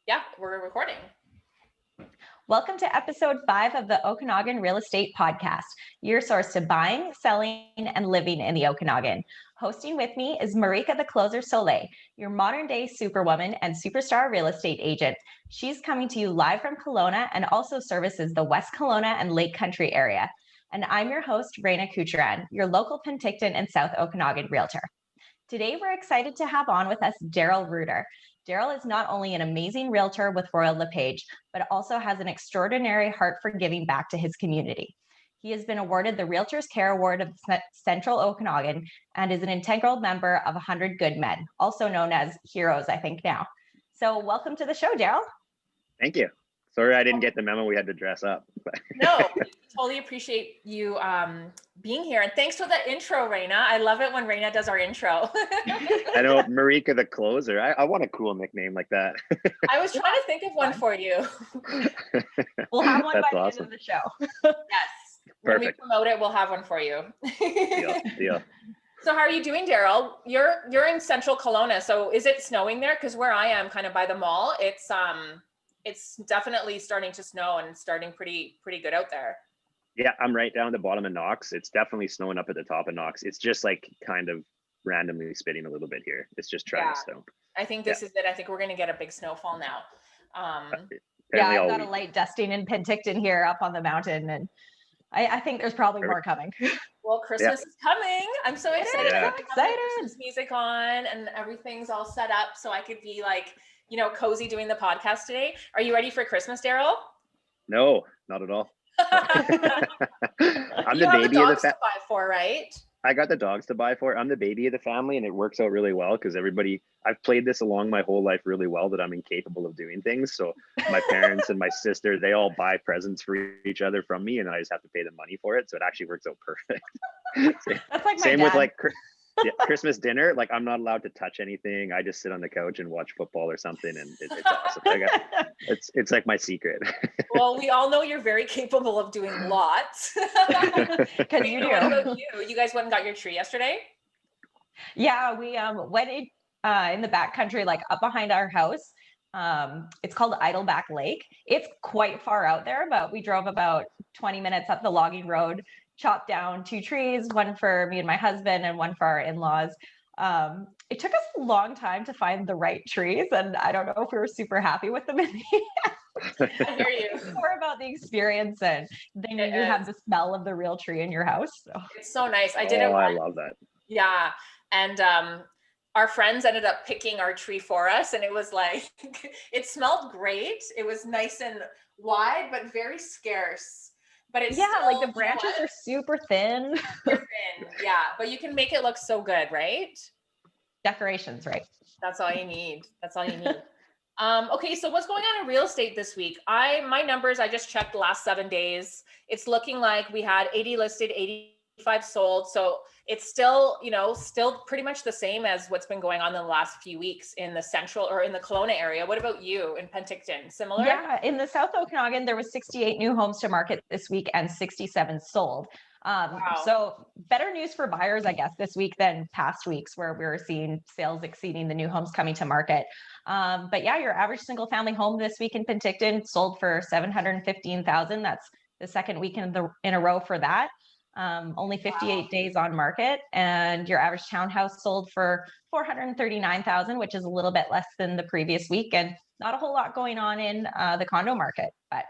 Yeah, we're recording. Welcome to episode 5 of the Okanagan Real Estate Podcast, your source to buying, selling, and living in the Okanagan. Hosting with me is Marika the Closer Soleil, your modern day superwoman and superstar real estate agent. She's coming to you live from Kelowna and also services the West Kelowna and Lake Country area. And I'm your host, Raina Kucharan, your local Penticton and South Okanagan realtor. Today, we're excited to have on with us Darryl Reuter. Darryl is not only an amazing realtor with Royal LePage, but also has an extraordinary heart for giving back to his community. He has been awarded the Realtors Care Award of Central Okanagan and is an integral member of 100 Good Men, also known as Heroes, I think now. So welcome to the show, Darryl. Thank you. Sorry I didn't get the memo. We had to dress up. No, totally appreciate you being here. And thanks for the intro, Raina. I love it when Raina does our intro. I know, Marika the Closer. I want a cool nickname like that. I was trying to think of one for you. We'll have one by the awesome. end of the show. Yes. When we Perfect. promote it, we'll have one for you. Deal. So how are you doing, Darryl? You're in central Kelowna. So is it snowing there? Because where I am, kind of by the mall, it's definitely starting to snow and starting pretty good out there. Yeah, I'm right down at the bottom of Knox. It's definitely snowing up at the top of Knox. It's just like kind of randomly spitting a little bit here. It's just trying to snow. I think this is it. I think we're going to get a big snowfall now. I've got a light dusting in Penticton here up on the mountain, and I think there's probably more coming. Well, Christmas is coming. I'm so excited. Yeah. I'm excited. Christmas music on and everything's all set up so I could be like, cozy doing the podcast today. Are you ready for Christmas, Darryl? No, not at all. I'm the baby of the family. To buy for, right? I got the dogs to buy for. I'm the baby of the family, and it works out really well because I've played this along my whole life really well that I'm incapable of doing things. So my parents and my sister, they all buy presents for each other from me, and I just have to pay the money for it. So it actually works out perfect. That's like Same with like Christmas dinner. Like I'm not allowed to touch anything. I just sit on the couch and watch football or something, and it's awesome. It's like my secret. Well, we all know you're very capable of doing lots. Because you do. What about you? You guys went and got your tree yesterday? Yeah, we went in the backcountry, like up behind our house. It's called Idleback Lake. It's quite far out there, but we drove about 20 minutes up the logging road, chopped down 2 trees, one for me and my husband and one for our in-laws. It took us a long time to find the right trees, and I don't know if we were super happy with them in the end. I hear you. It's more about the experience, and then you have the smell of the real tree in your house. So. It's so nice. I did it. I love that. Yeah. And our friends ended up picking our tree for us, and it was like, it smelled great. It was nice and wide, but very scarce. But it's like the branches are super thin. Yeah, but you can make it look so good, right? Decorations, right? That's all you need. Okay, so what's going on in real estate this week? My numbers, I just checked the last 7 days. It's looking like we had 80 listed, 85 sold. So it's still pretty much the same as what's been going on in the last few weeks in the central or in the Kelowna area. What about you in Penticton? Similar? Yeah, in the South Okanagan, there was 68 new homes to market this week and 67 sold. Wow. So better news for buyers, I guess, this week than past weeks where we were seeing sales exceeding the new homes coming to market. But yeah, your average single family home this week in Penticton sold for $715,000. That's the second week in a row for that. Only 58 days on market, and your average townhouse sold for $439,000, which is a little bit less than the previous week, and not a whole lot going on in the condo market. But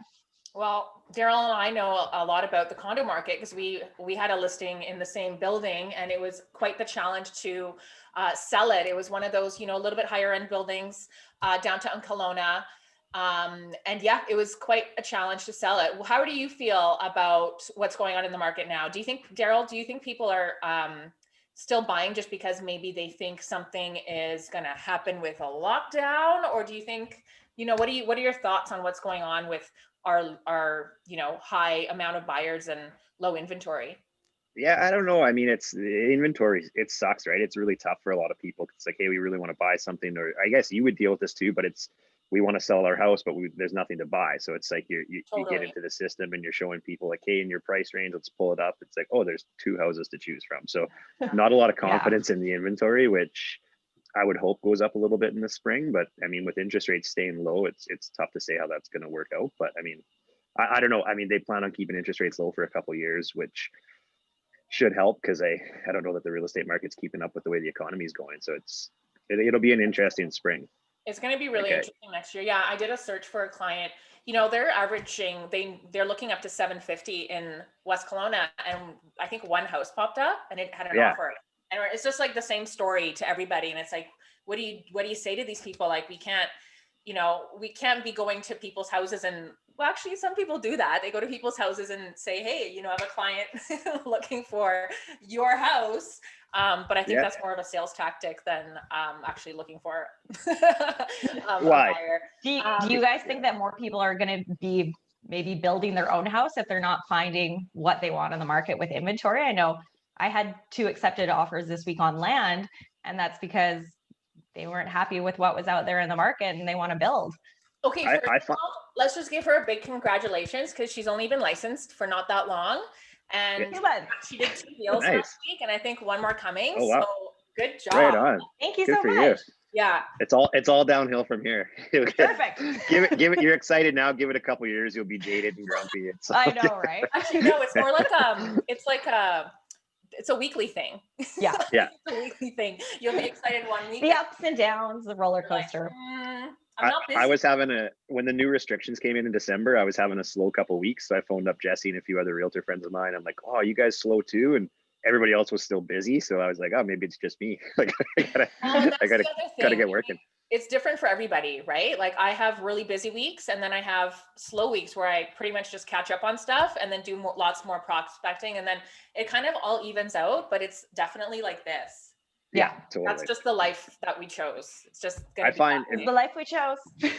well, Darryl and I know a lot about the condo market because we had a listing in the same building, and it was quite the challenge to sell it. It was one of those, a little bit higher end buildings downtown Kelowna. And yeah, it was quite a challenge to sell it. How do you feel about what's going on in the market now? Darryl, do you think people are still buying just because maybe they think something is going to happen with a lockdown? Or do you think, what are your thoughts on what's going on with our high amount of buyers and low inventory? Yeah, I don't know. I mean, it's inventory. It sucks, right? It's really tough for a lot of people. It's like, hey, we really want to buy something, or I guess you would deal with this too, but we want to sell our house, but there's nothing to buy. So it's like you get into the system and you're showing people like, hey, in your price range, let's pull it up. It's like, oh, there's 2 houses to choose from. So not a lot of confidence in the inventory, which I would hope goes up a little bit in the spring, but I mean, with interest rates staying low, it's tough to say how that's going to work out. But I mean, I don't know. I mean, they plan on keeping interest rates low for a couple of years, which should help, because I don't know that the real estate market's keeping up with the way the economy is going. So it'll be an interesting spring. It's going to be really interesting next year. Yeah, I did a search for a client. You know, they're averaging, they're looking up to 750 in West Kelowna, and I think one house popped up and it had an offer. And it's just like the same story to everybody. And it's like, what do you say to these people? Like, we can't be going to people's houses and, well, actually some people do that. They go to people's houses and say, hey, you know, I have a client looking for your house. But I think that's more of a sales tactic than actually looking for a buyer. Do you guys think that more people are going to be maybe building their own house if they're not finding what they want in the market with inventory? I know I had 2 accepted offers this week on land, and that's because they weren't happy with what was out there in the market and they want to build. Okay, let's just give her a big congratulations, because she's only been licensed for not that long. And she did 2 deals last week, and I think 1 more coming. Oh, wow. So good job. Right on. Thank you so much. Yeah. It's all downhill from here. Perfect. Give it. You're excited now. Give it a couple years. You'll be jaded and grumpy. I know, right? Actually, no, it's more like it's a weekly thing. Yeah. Yeah. It's a weekly thing. You'll be excited 1 week. The ups and downs, the roller coaster. Like, I'm not busy. I was having when the new restrictions came in December, I was having a slow couple of weeks. So I phoned up Jesse and a few other realtor friends of mine. I'm like, oh, you guys slow too? And everybody else was still busy. So I was like, oh, maybe it's just me. Like, I gotta get working. It's different for everybody, right? Like, I have really busy weeks, and then I have slow weeks where I pretty much just catch up on stuff and then do lots more prospecting. And then it kind of all evens out, but it's definitely like this. Yeah, totally. That's just the life that we chose. It's just I find the life we chose.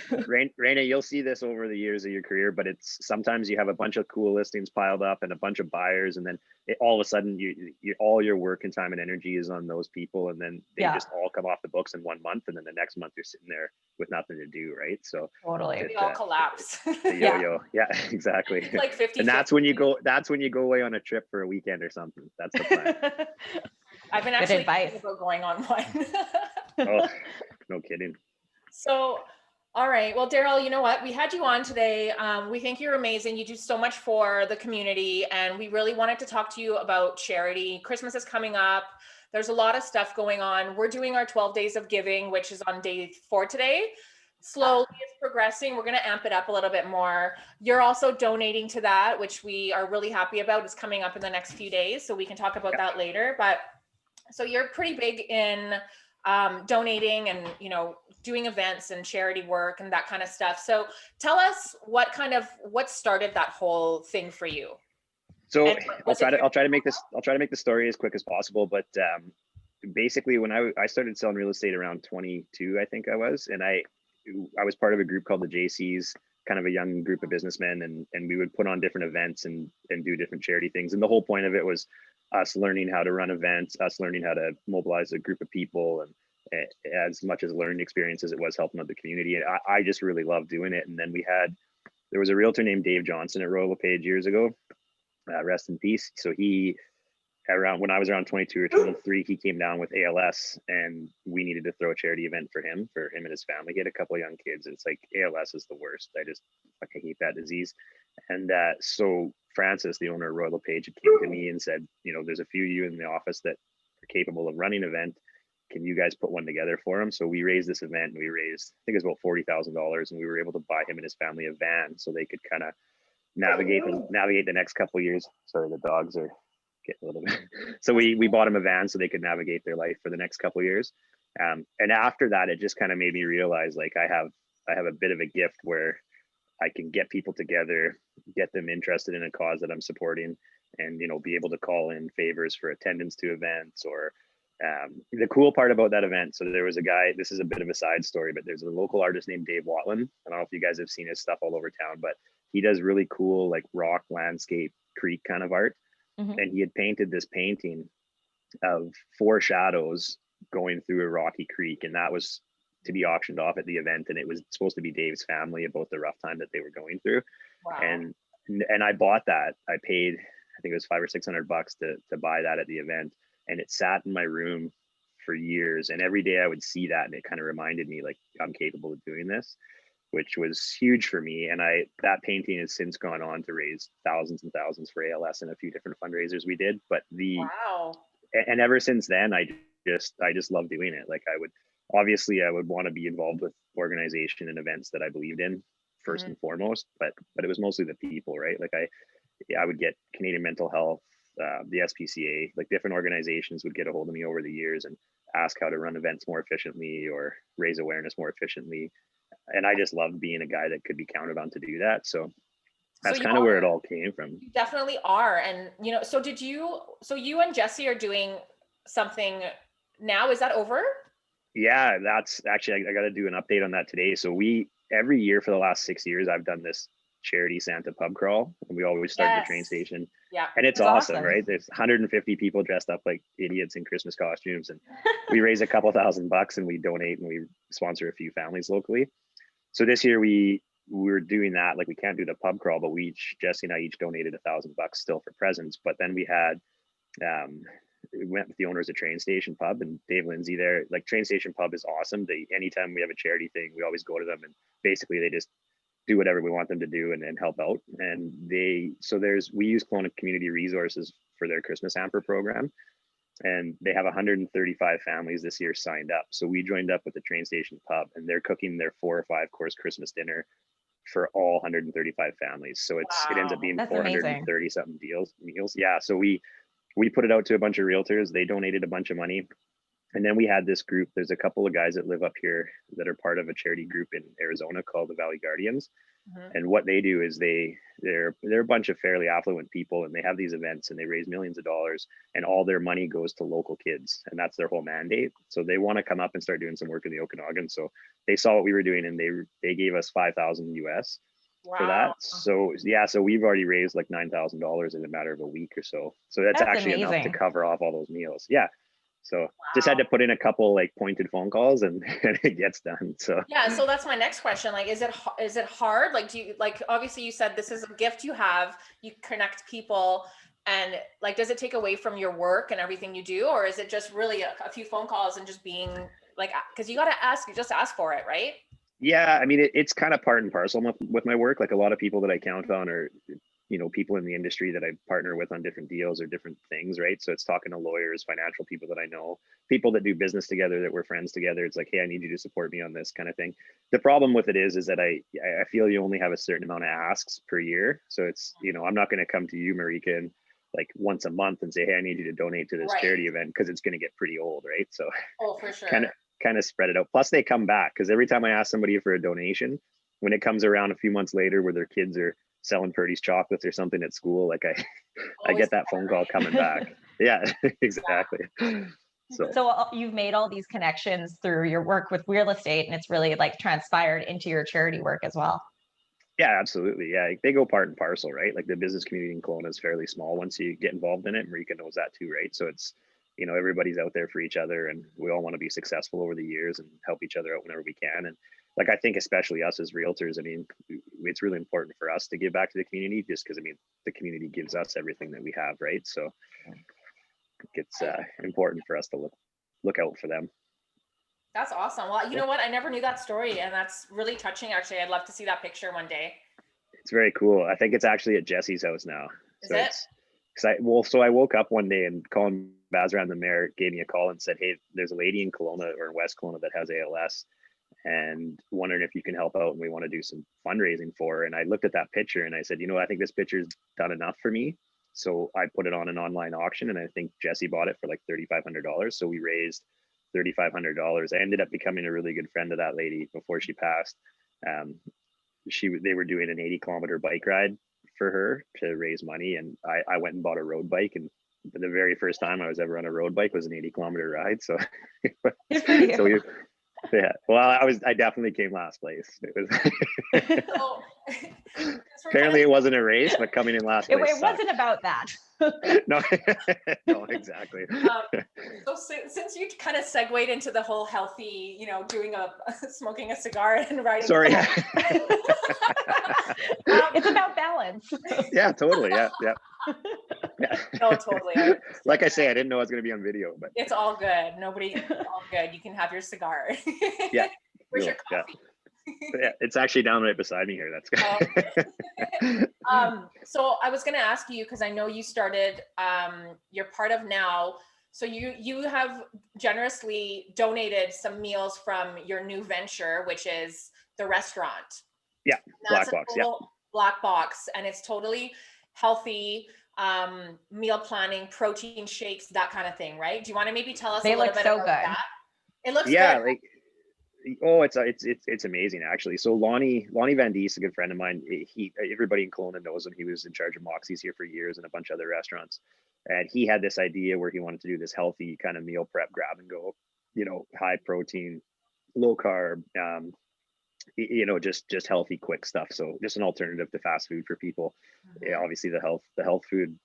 Raina, you'll see this over the years of your career, but it's sometimes you have a bunch of cool listings piled up and a bunch of buyers, and then all of a sudden you all your work and time and energy is on those people, and then they just all come off the books in 1 month, and then the next month you're sitting there with nothing to do, right? So totally, they all collapse. The yo-yo. Yeah, exactly. It's like 50. And that's when you go away on a trip for a weekend or something. That's the plan. I've been actually thinking about going on one. Oh, no kidding. So, all right. Well, Darryl, you know what? We had you on today. We think you're amazing. You do so much for the community, and we really wanted to talk to you about charity. Christmas is coming up. There's a lot of stuff going on. We're doing our 12 days of giving, which is on day 4 today. Slowly it's progressing. We're going to amp it up a little bit more. You're also donating to that, which we are really happy about. It's coming up in the next few days, so we can talk about that later. But so you're pretty big in donating and, you know, doing events and charity work and that kind of stuff. So tell us what started that whole thing for you. So I'll try to make the story as quick as possible. But basically, when I started selling real estate around 22, I think I was, and I was part of a group called the JCs, kind of a young group of businessmen, and we would put on different events and do different charity things. And the whole point of it was us learning how to run events, us learning how to mobilize a group of people, and as much as a learning experience as it was helping out the community. And I just really loved doing it. And then there was a realtor named Dave Johnson at Royal LePage years ago, rest in peace. So when I was around 22 or 23, he came down with ALS, and we needed to throw a charity event for him and his family. He had a couple of young kids. It's like, ALS is the worst. I just fucking hate that disease. And so Francis, the owner of Royal LePage, came to me and said, you know, there's a few of you in the office that are capable of running an event. Can you guys put one together for him? So we raised this event, and we raised, I think it was about $40,000, and we were able to buy him and his family a van so they could kind of navigate the next couple of years. Sorry, the dogs are getting a little bit. So we bought him a van so they could navigate their life for the next couple of years. And after that, it just kind of made me realize, like, I have a bit of a gift where I can get people together, get them interested in a cause that I'm supporting, and, you know, be able to call in favors for attendance to events. Or the cool part about that event, so there was a guy, this is a bit of a side story, but there's a local artist named Dave Watland. I don't know if you guys have seen his stuff all over town, but he does really cool, like, rock, landscape, creek kind of art. Mm-hmm. And he had painted this painting of 4 shadows going through a rocky creek, and that was to be auctioned off at the event. And it was supposed to be Dave's family about the rough time that they were going through. Wow. And I bought that. I paid, I think it was $500 or $600 to buy that at the event, and it sat in my room for years. And every day I would see that and it kind of reminded me like I'm capable of doing this, which was huge for me. And that painting has since gone on to raise thousands and thousands for ALS and a few different fundraisers we did. But Wow. and ever since then, I just love doing it. Like I would want to be involved with organization and events that I believed in first and foremost, but it was mostly the people, right? Like I would get Canadian Mental Health, the SPCA, like different organizations would get a hold of me over the years and ask how to run events more efficiently or raise awareness more efficiently. And I just loved being a guy that could be counted on to do that. So that's kind of where it all came from. You definitely are. And, you know, so you and Jesse are doing something now, is that over? Yeah, that's actually, I got to do an update on that today. So every year for the last 6 years, I've done this charity Santa pub crawl, and we always start at the train station. Yeah. And it's awesome, right? There's 150 people dressed up like idiots in Christmas costumes, and we raise a couple $1,000 and we donate and we sponsor a few families locally. So this year we were doing that. Like we can't do the pub crawl, but Jesse and I each donated $1,000 still for presents. But then we had, we went with the owners of Train Station Pub and Dave Lindsay there. Like Train Station Pub is awesome. Anytime we have a charity thing, we always go to them, and basically they just do whatever we want them to do and help out. And we use Kelowna Community Resources for their Christmas hamper program. And they have 135 families this year signed up. So we joined up with the Train Station Pub, and they're cooking their 4 or 5 course Christmas dinner for all 135 families. So it ends up being 430 something meals. Yeah. So we put it out to a bunch of realtors. They donated a bunch of money. And then we had this group. There's a couple of guys that live up here that are part of a charity group in Arizona called the Valley Guardians. And what they do is they're a bunch of fairly affluent people, and they have these events and they raise millions of dollars, and all their money goes to local kids, and that's their whole mandate. So they want to come up and start doing some work in the Okanagan. So they saw what we were doing, and they gave us $5,000 US for that. So yeah, so we've already raised like $9,000 in a matter of a week or so. So that's actually amazing. Enough to cover off all those meals. Yeah. So just had to put in a couple like pointed phone calls and it gets done. So yeah. So that's my next question. Like, is it hard? Like, do you, like, obviously you said this is a gift you have, you connect people, and like, does it take away from your work and everything you do? Or is it just really a few phone calls and just being like, cause you got to just ask for it, right? Yeah. I mean, it's kind of part and parcel with my work. Like a lot of people that I count on are, you know, people in the industry that I partner with on different deals or different things, right? So it's talking to lawyers, financial people that I know, people that do business together, that we're friends together. It's like, hey, I need you to support me on this kind of thing. The problem with it is that I feel you only have a certain amount of asks per year. So it's, you know, I'm not going to come to you, Marika, and like once a month and say, hey, I need you to donate to this charity event, because it's going to get pretty old, right? So for sure. kind of spread it out. Plus they come back, because every time I ask somebody for a donation, when it comes around a few months later where their kids are selling Purdy's chocolates or something at school, like I get that phone call coming back. Yeah, exactly. So you've made all these connections through your work with real estate, and it's really like transpired into your charity work as well. Yeah, absolutely. Yeah, they go part and parcel, right? Like the business community in Kelowna is fairly small once you get involved in it. Marika knows that too, right? So it's, you know, everybody's out there for each other, and we all want to be successful over the years and help each other out whenever we can. And like, I think especially us as realtors, I mean, it's really important for us to give back to the community, just because, I mean, the community gives us everything that we have, right? So it's important for us to look out for them. That's awesome. Well, you know what? I never knew that story, and that's really touching, actually. I'd love to see that picture one day. It's very cool. I think it's actually at Jesse's house now. Is it? So I woke up one day and Colin Bazran, the mayor, gave me a call and said, hey, there's a lady in Kelowna or in West Kelowna that has ALS, and wondering if you can help out, and we want to do some fundraising for her. And I looked at that picture and I said, you know, I think this picture's done enough for me. So I put it on an online auction, and I think Jesse bought it for like $3,500. So we raised $3,500. I ended up becoming a really good friend of that lady before she passed. They were doing an 80-kilometer bike ride for her to raise money, and I went and bought a road bike, and the very first time I was ever on a road bike was an 80-kilometer ride. So, yeah. Well, I definitely came last place. It was apparently it wasn't a race, but coming in last place. It wasn't about that. No, no, exactly. So since you kind of segued into the whole healthy, you know, smoking a cigar and riding. Sorry. It's about balance. Yeah, totally. Yeah. No, totally. Like I say, I didn't know I was going to be on video, but It's all good. It's all good. You can have your cigar. yeah. Where's your Yeah. coffee? Yeah, it's actually down right beside me here. That's good. So I was going to ask you, because I know you started, you're part of now. So you have generously donated some meals from your new venture, which is the restaurant. Yeah, That's Blk Box. Yeah, Blk Box, and it's totally healthy, meal planning, protein shakes, that kind of thing, right? Do you want to maybe tell us They a little look bit so about good. that? It looks yeah, good. like it's amazing actually. So Lonnie Van Diest, a good friend of mine, everybody in Kelowna knows him. He was in charge of Moxie's here for years and a bunch of other restaurants, and he had this idea where he wanted to do this healthy kind of meal prep, grab and go, high protein, low carb, just healthy, quick stuff. So just an alternative to fast food for people. Yeah, obviously the health food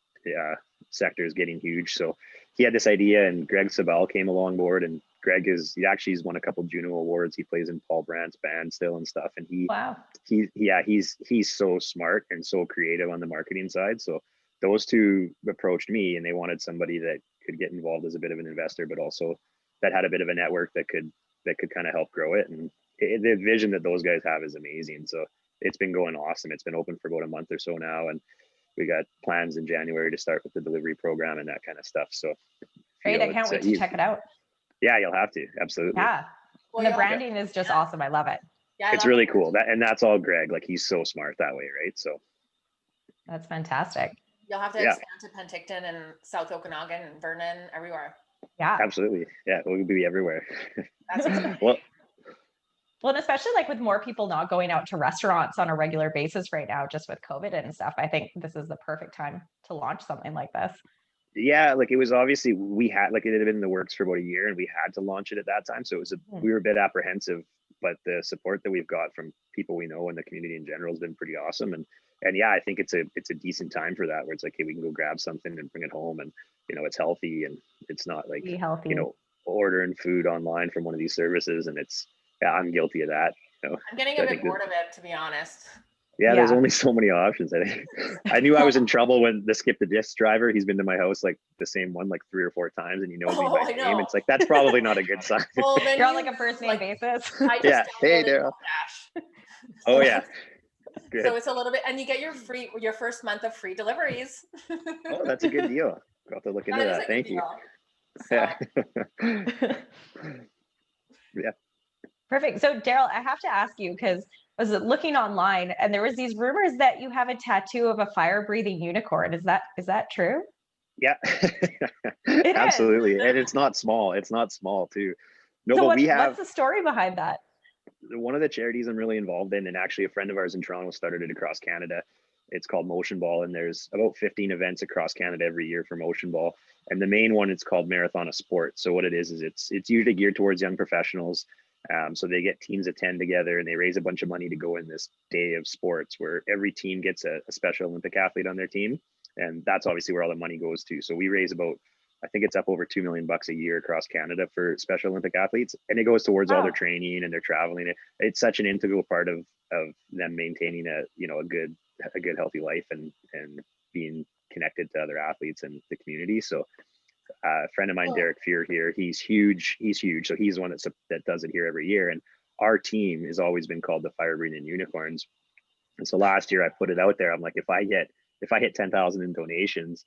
sector is getting huge. So he had this idea, and Greg Sabel came along board, and Greg he's won a couple Juno awards. He plays in Paul Brandt's band still and stuff. And he's so smart and so creative on the marketing side. So those two approached me, and they wanted somebody that could get involved as a bit of an investor, but also that had a bit of a network that could kind of help grow it. And the vision that those guys have is amazing. So it's been going awesome. It's been open for about a month or so now, and we got plans in January to start with the delivery program and that kind of stuff. So great. I can't wait to check it out. Yeah, you'll have to. Absolutely. Yeah. Well, the branding is just awesome. I love it. Yeah, it's really cool. That's all Greg. Like, he's so smart that way, right? So that's fantastic. You'll have to expand to Penticton and South Okanagan and Vernon, everywhere. Yeah. Absolutely. Yeah, we'll be everywhere. That's Well, and especially like with more people not going out to restaurants on a regular basis right now, just with COVID and stuff, I think this is the perfect time to launch something like this. Yeah, like it was obviously, we had, like, it had been in the works for about a year, and we had to launch it at that time. So it was we were a bit apprehensive, but the support that we've got from people we know and the community in general has been pretty awesome. And yeah, I think it's a decent time for that, where it's like, hey, we can go grab something and bring it home, and it's healthy, and it's not like ordering food online from one of these services. And I'm guilty of that. I'm getting a bit bored of it, to be honest. Yeah, there's only so many options. I think I knew I was in trouble when the skip the disc driver, he's been to my house, like the same one, like 3 or 4 times, and he knows me by name. It's like, that's probably not a good sign. Well, then you're on like a first name basis. Yeah. Hey, Darryl. Oh yeah. Good. So it's a little bit, and you get your first month of free deliveries. Oh, that's a good deal. I'll have to look into that. Thank you. So. Yeah. Yeah. Perfect. So Darryl, I have to ask you, because I was looking online and there was these rumors that you have a tattoo of a fire-breathing unicorn. Is that true? Yeah. Absolutely. And it's not small. It's not small too. No, so but what's the story behind that? One of the charities I'm really involved in, and actually a friend of ours in Toronto started it across Canada. It's called Motion Ball, and there's about 15 events across Canada every year for Motion Ball. And the main one, it's called Marathon of Sport. So what it is it's usually geared towards young professionals. So they get teams of 10 together, and they raise a bunch of money to go in this day of sports where every team gets a Special Olympic athlete on their team. And that's obviously where all the money goes to. So we raise about, I think it's up over $2 million a year across Canada for Special Olympic athletes. And it goes towards all their training and their traveling. It's such an integral part of them maintaining a good healthy life and being connected to other athletes and the community. So a friend of mine, Derek Fear here, he's huge. So he's the one that does it here every year. And our team has always been called the Fire Breathing Unicorns. And so last year I put it out there. I'm like, if I hit 10,000 in donations,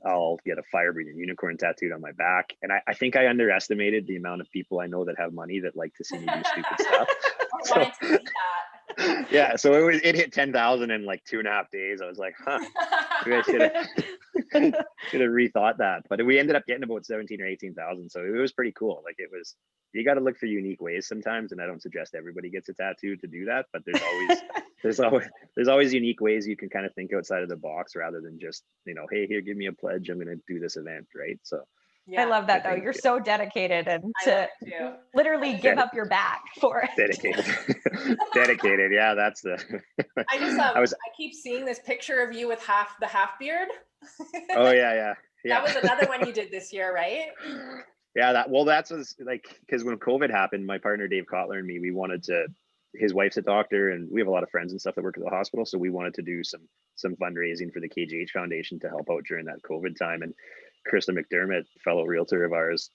I'll get a fire breathing unicorn tattooed on my back. And I think I underestimated the amount of people I know that have money that like to see me do stupid stuff. Yeah, so it hit 10,000 in like 2.5 days. I was like, maybe I should have rethought that. But we ended up getting about 17 or 18,000. So it was pretty cool. Like, you got to look for unique ways sometimes. And I don't suggest everybody gets a tattoo to do that, but there's always unique ways you can kind of think outside of the box, rather than just, hey, here, give me a pledge, I'm going to do this event. Right. So I love that, though. You're so dedicated, and to literally give up your back for it. Dedicated. Yeah, that's the. I keep seeing this picture of you with the half beard. Oh yeah. That was another one you did this year, right? Yeah, that's like, because when COVID happened, my partner Dave Kotler and me, we wanted to his wife's a doctor, and we have a lot of friends and stuff that work at the hospital. So we wanted to do some fundraising for the KGH Foundation to help out during that COVID time. And Krista McDermott, fellow realtor of ours,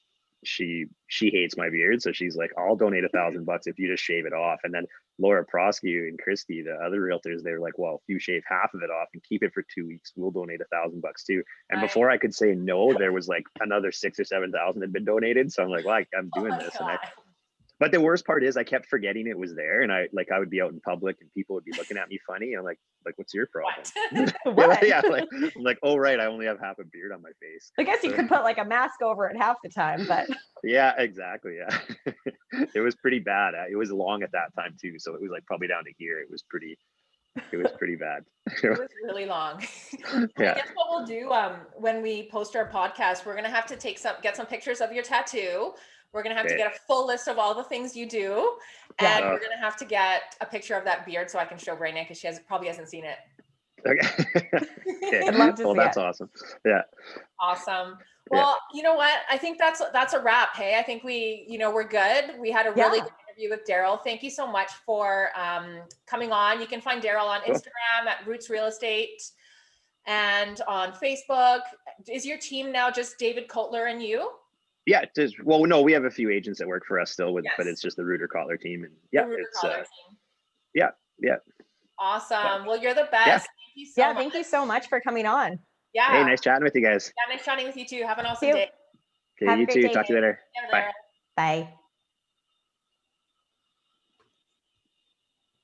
she hates my beard, so she's like, I'll donate $1,000 if you just shave it off. And then Laura Prosky and Christy, the other realtors, they were like, well, if you shave half of it off and keep it for 2 weeks, we'll donate $1,000 too. And before I could say no, there was like another 6,000 or 7,000 had been donated. So I'm like, well, I'm doing this. But the worst part is I kept forgetting it was there, and I would be out in public and people would be looking at me funny. I'm like, what's your problem? What? Yeah, I'm like, oh right, I only have half a beard on my face. I guess you could put like a mask over it half the time, but yeah, exactly. Yeah. It was pretty bad. It was long at that time too, so it was like probably down to here. It was pretty bad. It was really long. Yeah. I guess what we'll do when we post our podcast, we're gonna have to get some pictures of your tattoo. We're going to have to get a full list of all the things you do. And we're going to have to get a picture of that beard so I can show Brayna, because she probably hasn't seen it. Okay. I'd love to see that's it. Awesome. Yeah. Awesome. Well, you know what? I think that's a wrap. Hey, I think we're good. We had a really good interview with Darryl. Thank you so much for coming on. You can find Darryl on Instagram at Roots Real Estate and on Facebook. Is your team now just David Kotler and you? Yeah, no, we have a few agents that work for us still but it's just the Reuter Kotler team. And yeah, yeah. Awesome. Well, you're the best. Yeah. Thank you so much for coming on. Yeah. Hey, nice chatting with you guys. Yeah, nice chatting with you too. Have an awesome day. Okay, you too. Talk to you later. Bye. Bye.